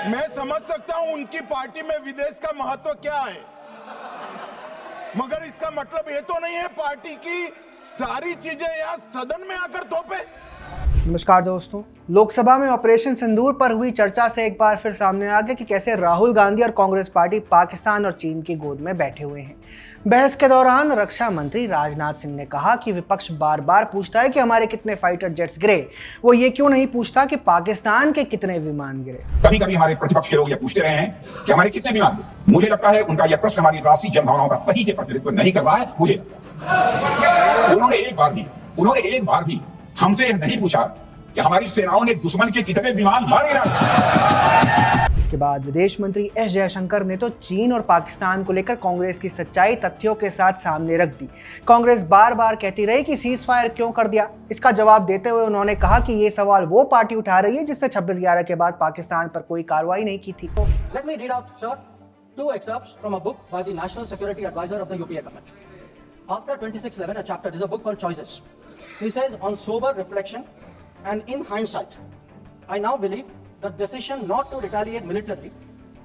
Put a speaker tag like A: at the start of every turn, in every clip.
A: मैं समझ सकता हूं उनकी पार्टी में विदेश का महत्व क्या है, मगर इसका मतलब ये तो नहीं है पार्टी की सारी चीजें यहां सदन में आकर थोपे।
B: नमस्कार दोस्तों, लोकसभा में ऑपरेशन सिंदूर पर हुई चर्चा से एक बार फिर सामने आ गया कि कैसे राहुल गांधी और कांग्रेस पार्टी पाकिस्तान और चीन की गोद में बैठे हुए हैं। बहस के दौरान रक्षा मंत्री राजनाथ सिंह ने कहा कि विपक्ष बार बार पूछता है कि हमारे कितने फाइटर जेट्स गिरे, वो ये क्यों नहीं पूछता कि पाकिस्तान के कितने विमान गिरे।
C: कभी कभी हमारे प्रतिपक्ष के लोग ये पूछते रहे हैं कि हमारे कितने विमान गिरे। मुझे लगता है उनका यह प्रश्न हमारी राष्ट्रीय जनभावनाओं का सही से प्रतिनिधित्व नहीं कर रहा है। मुझे उन्होंने एक बार भी हमसे यह नहीं पूछा कि हमारी सेनाओं ने दुश्मन के कितने विमान मार गिराए।
B: इसके बाद विदेश मंत्री एस जयशंकर ने तो चीन और पाकिस्तान को लेकर कांग्रेस की सच्चाई तथ्यों के साथ सामने रख दी। कांग्रेस बार बार कहती रही कि सीज फायर क्यों कर दिया। इसका जवाब देते हुए उन्होंने कहा कि ये सवाल वो पार्टी उठा रही है जिसने 26/11 के बाद पाकिस्तान पर कोई कार्रवाई नहीं की थी।
D: Let me read out, sir, two excerpts from a book by the National Security Advisor of the UPA government. After 26/11, a chapter, there's a book called Choices. He says, on sober reflection and in hindsight, I now believe the decision not to retaliate militarily,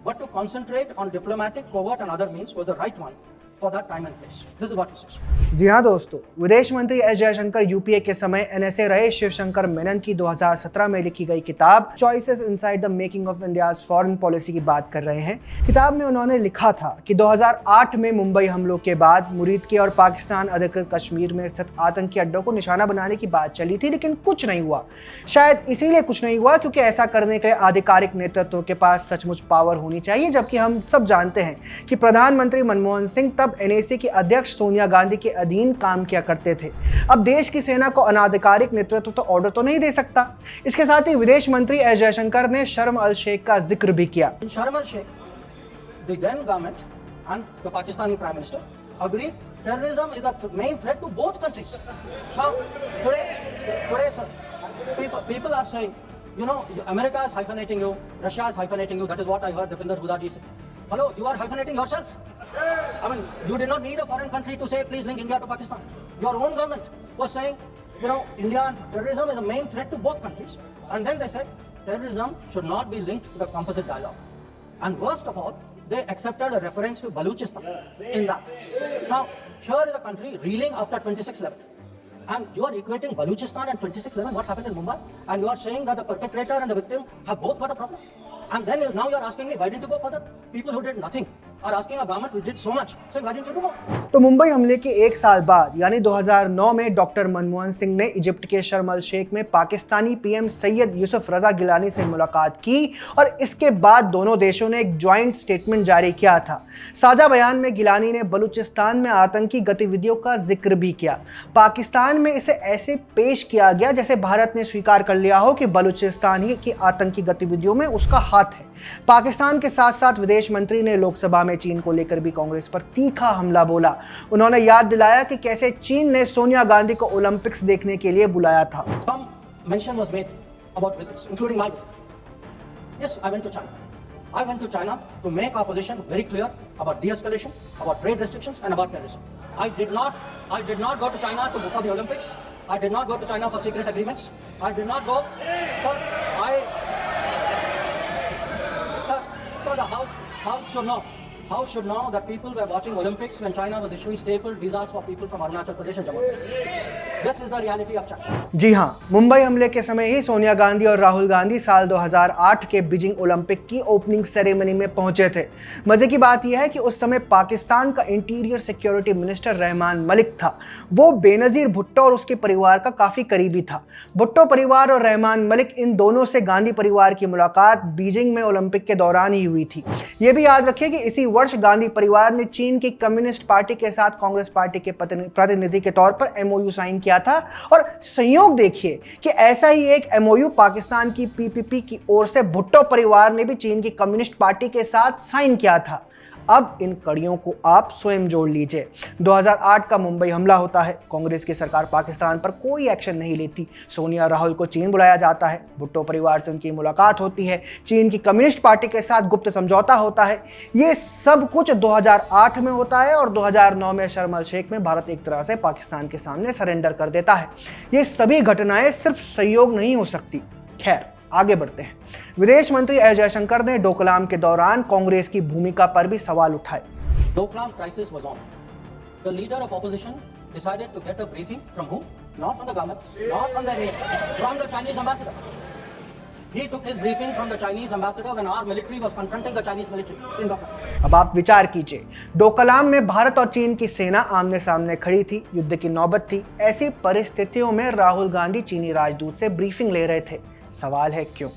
D: but to concentrate on diplomatic, covert and other means was the right one for that time and place. This is what he says.
B: जी हाँ दोस्तों, विदेश मंत्री S Jaishankar UPA के समय NSA रहे शिवशंकर मेनन की 2017 में लिखी गई किताब choices inside the making of India's foreign policy की बात कर रहे हैं। किताब में उन्होंने लिखा था कि 2008 में मुंबई हमलों के बाद मुरीद के और पाकिस्तान अधिकृत कश्मीर में स्थित आतंकी अड्डों को निशाना बनाने की बात चली थी, लेकिन कुछ नहीं हुआ। शायद इसीलिए कुछ नहीं हुआ क्योंकि ऐसा करने के आधिकारिक नेतृत्व के पास सचमुच पावर होनी चाहिए, जबकि हम सब जानते हैं कि प्रधानमंत्री मनमोहन सिंह तब एनएसी की अध्यक्ष सोनिया गांधी के अधीन काम किया करते थे। अब देश की सेना को अनाधिकारिक नेतृत्व तो ऑर्डर तो नहीं दे सकता। इसके साथ ही विदेश मंत्री एस जयशंकर ने शर्म अल शेख का जिक्र भी किया।
D: In Sharm el-Sheikh, the then government and the Pakistani Prime Minister agreed terrorism is a main threat to both countries. Now, today, sir, people are saying, you know, America is hyphenating you, Russia is hyphenating you. That is what I heard Deepinder Huda ji say. Hello, you are hyphenating yourself. I mean, you did not need a foreign country to say, please link India to Pakistan. Your own government was saying, you know, India and terrorism is a main threat to both countries. And then they said, terrorism should not be linked to the composite dialogue. And worst of all, they accepted a reference to Baluchistan in that. Now, here is a country reeling after 26/11. And you are equating Baluchistan and 26/11, what happened in Mumbai, and you are saying that the perpetrator and the victim have both got a problem. And then now you are asking me, why didn't you go further? People who did nothing are asking a government which did so much, saying, why didn't you do more?
B: तो मुंबई हमले के एक साल बाद यानी 2009 में doctor Manmohan Singh ने Egypt के शर्म अल शेख में पाकिस्तानी पीएम सैयद यूसुफ रजा गिलानी से मुलाकात की और इसके बाद दोनों देशों ने एक ज्वाइंट स्टेटमेंट जारी किया था। साझा बयान में गिलानी ने बलूचिस्तान में आतंकी गतिविधियों का जिक्र भी किया। पाकिस्तान में इसे ऐसे पेश किया गया जैसे भारत ने स्वीकार कर लिया हो कि बलूचिस्तान ही की आतंकी गतिविधियों में उसका हाथ है। पाकिस्तान के साथ साथ विदेश मंत्री ने लोकसभा में चीन को लेकर भी कांग्रेस पर तीखा हमला बोला। उन्होंने याद दिलाया कि कैसे चीन ने सोनिया गांधी को ओलंपिक्स देखने के लिए बुलाया था।
D: Some mention was made about visits, including my visit. Yes, I went to China. I went to China to make our position very clear about de-escalation, about trade restrictions, and about terrorism. I did not go to China for the Olympics. I did not go to China for secret agreements. I did not go. Sir, the House should know that people were watching Olympics when China was issuing stapled visas for people from Arunachal Pradesh and Jammu and Kashmir. This is the reality of China.
B: जी हाँ, मुंबई हमले के समय ही सोनिया गांधी और राहुल गांधी साल 2008 के Beijing Olympic की opening ceremony में पहुंचे थे। मजे की बात यह है कि उस समय पाकिस्तान का interior security minister Rahman Malik था। वो बेनजीर भुट्टो और उसके परिवार का काफी करीबी था। भुट्टो परिवार और रहमान मलिक, इन दोनों से गांधी परिवार की मुलाकात बीजिंग में ओलंपिक के दौरान ही हुई थी। ये भी याद रखिए कि इसी वर्ष गांधी परिवार ने चीन की कम्युनिस्ट पार्टी के साथ कांग्रेस पार्टी के प्रतिनिधि के तौर पर एमओयू साइन किया था। और संयोग देखिए कि ऐसा ही एक एमओयू पाकिस्तान की पीपीपी की ओर से भुट्टो परिवार ने भी चीन की कम्युनिस्ट पार्टी के साथ साइन किया था। अब इन कड़ियों को आप स्वयं जोड़ लीजिए। 2008 का मुंबई हमला होता है, कांग्रेस की सरकार पाकिस्तान पर कोई एक्शन नहीं लेती। सोनिया राहुल को चीन बुलाया जाता है, भुट्टो परिवार से उनकी मुलाकात होती है, चीन की कम्युनिस्ट पार्टी के साथ गुप्त समझौता होता है। ये सब कुछ 2008 में होता है और 2009 में शर्म अल शेख में भारत एक तरह से पाकिस्तान के सामने सरेंडर कर देता है। ये सभी घटनाएं सिर्फ संयोग नहीं हो सकती। खैर, आगे बढ़ते हैं। विदेश मंत्री एस जयशंकर ने डोकलाम के दौरान कांग्रेस की भूमिका पर भी सवाल उठाए।
D: Doklam crisis was on. The leader of opposition decided to get a briefing from whom? Not from the government, not from the MA, from the Chinese ambassador. He took his briefing from the Chinese ambassador when our military was confronting the Chinese military in Doklam.
B: अब आप विचार कीजिए, डोकलाम में भारत और चीन की सेना आमने सामने खड़ी थी, युद्ध की नौबत थी। ऐसी परिस्थितियों में राहुल गांधी चीनी राजदूत से ब्रीफिंग ले रहे थे। सवाल है क्यों?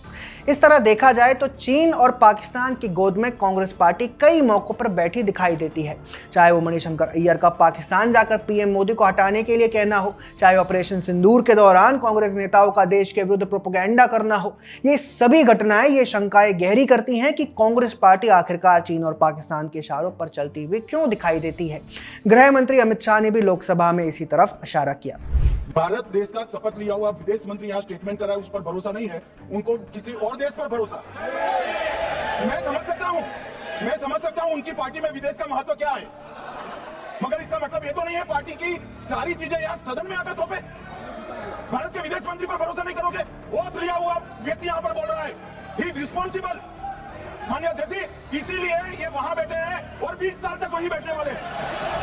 B: इस तरह देखा जाए तो चीन और पाकिस्तान की गोद में कांग्रेस पार्टी कई मौकों पर बैठी दिखाई देती है, चाहे वो मणिशंकर अय्यर का पाकिस्तान जाकर पीएम मोदी को हटाने के लिए कहना हो, चाहे ऑपरेशन सिंदूर के दौरान कांग्रेस नेताओं का देश के विरुद्ध प्रोपेगेंडा करना हो। ये सभी घटनाएं ये शंकाएं गहरी करती हैं कि कांग्रेस पार्टी आखिरकार चीन और पाकिस्तान के इशारों पर चलती हुई क्यों दिखाई देती है। गृह मंत्री अमित शाह ने भी लोकसभा में इसी तरफ इशारा किया।
A: भारत देश का शपथ लिया हुआ विदेश मंत्री यहाँ स्टेटमेंट कर रहा है, उस पर भरोसा नहीं है, उनको किसी और देश पर भरोसा। मैं समझ सकता हूं उनकी पार्टी में विदेश का महत्व क्या है, मगर इसका मतलब ये तो नहीं है पार्टी की सारी चीजें यहाँ सदन में आकर थोपे। भारत के विदेश मंत्री पर भरोसा नहीं करोगे? ओथ लिया हुआ व्यक्ति यहाँ पर बोल रहा है, ही इज रिस्पॉन्सिबल। माननीय अध्यक्ष, इसीलिए ये वहां बैठे हैं और 20 साल तक वहीं बैठने वाले।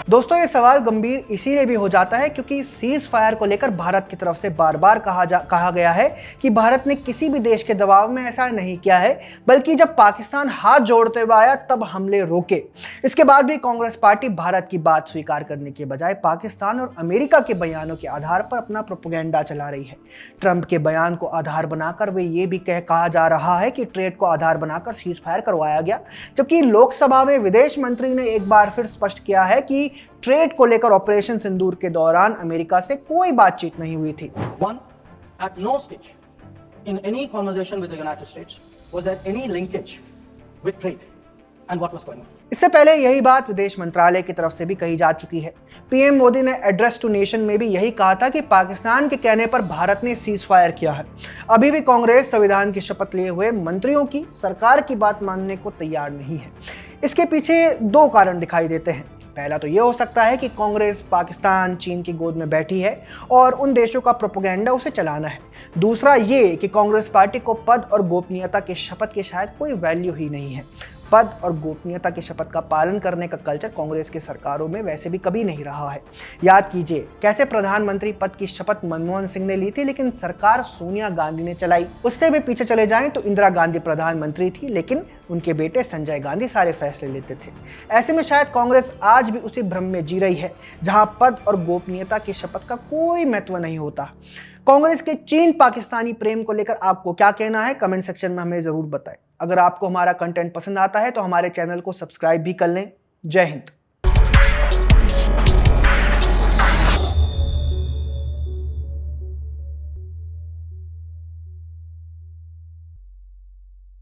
B: दोस्तों, ये सवाल गंभीर इसीलिए भी हो जाता है क्योंकि सीज फायर को लेकर भारत की तरफ से बार बार कहा गया है कि भारत ने किसी भी देश के दबाव में ऐसा नहीं किया है, बल्कि जब पाकिस्तान हाथ जोड़ते हुए आया तब हमले रोके। इसके बाद भी कांग्रेस पार्टी भारत की बात स्वीकार करने के बजाय पाकिस्तान और अमेरिका के बयानों के आधार पर अपना प्रोपेगेंडा चला रही है। ट्रंप के बयान को आधार बनाकर वे ये भी कहा जा रहा है कि ट्रेड को आधार बनाकर सीज फायर करवाया गया, जबकि लोकसभा में विदेश मंत्री ने एक बार फिर स्पष्ट किया है कि ट्रेड को लेकर ऑपरेशन सिंदूर के दौरान अमेरिका से कोई बातचीत नहीं हुई थी।
D: One, at no stage in any conversation with the United States was there any linkage with trade and what was going on.
B: इससे पहले यही बात विदेश मंत्रालय की तरफ से भी कही जा चुकी है। पीएम मोदी ने एड्रेस टू नेशन में भी यही कहा था कि पाकिस्तान के कहने पर भारत ने सीज फायर किया है। अभी भी कांग्रेस संविधान की शपथ लिए हुए मंत्रियों की सरकार की बात मानने को तैयार नहीं है। इसके पीछे दो कारण दिखाई देते हैं। पहला तो ये हो सकता है कि कांग्रेस पाकिस्तान चीन की गोद में बैठी है और उन देशों का प्रोपेगेंडा उसे चलाना है। दूसरा ये कि कांग्रेस पार्टी को पद और गोपनीयता के शपथ की शायद कोई वैल्यू ही नहीं है। पद और गोपनीयता की शपथ का पालन करने का कल्चर कांग्रेस की सरकारों में वैसे भी कभी नहीं रहा है। याद कीजिए कैसे प्रधानमंत्री पद की शपथ मनमोहन सिंह ने ली थी, लेकिन सरकार सोनिया गांधी ने चलाई। उससे भी पीछे चले जाएं तो इंदिरा गांधी प्रधानमंत्री थी, लेकिन उनके बेटे संजय गांधी सारे फैसले लेते थे। ऐसे में शायद कांग्रेस आज भी उसी भ्रम में जी रही है जहां पद और गोपनीयता की शपथ का कोई महत्व नहीं होता। कांग्रेस के चीन पाकिस्तानी प्रेम को लेकर आपको क्या कहना है, कमेंट सेक्शन में हमें जरूर बताएं। अगर आपको हमारा कंटेंट पसंद आता है तो हमारे चैनल को सब्सक्राइब भी कर लें। जय हिंद।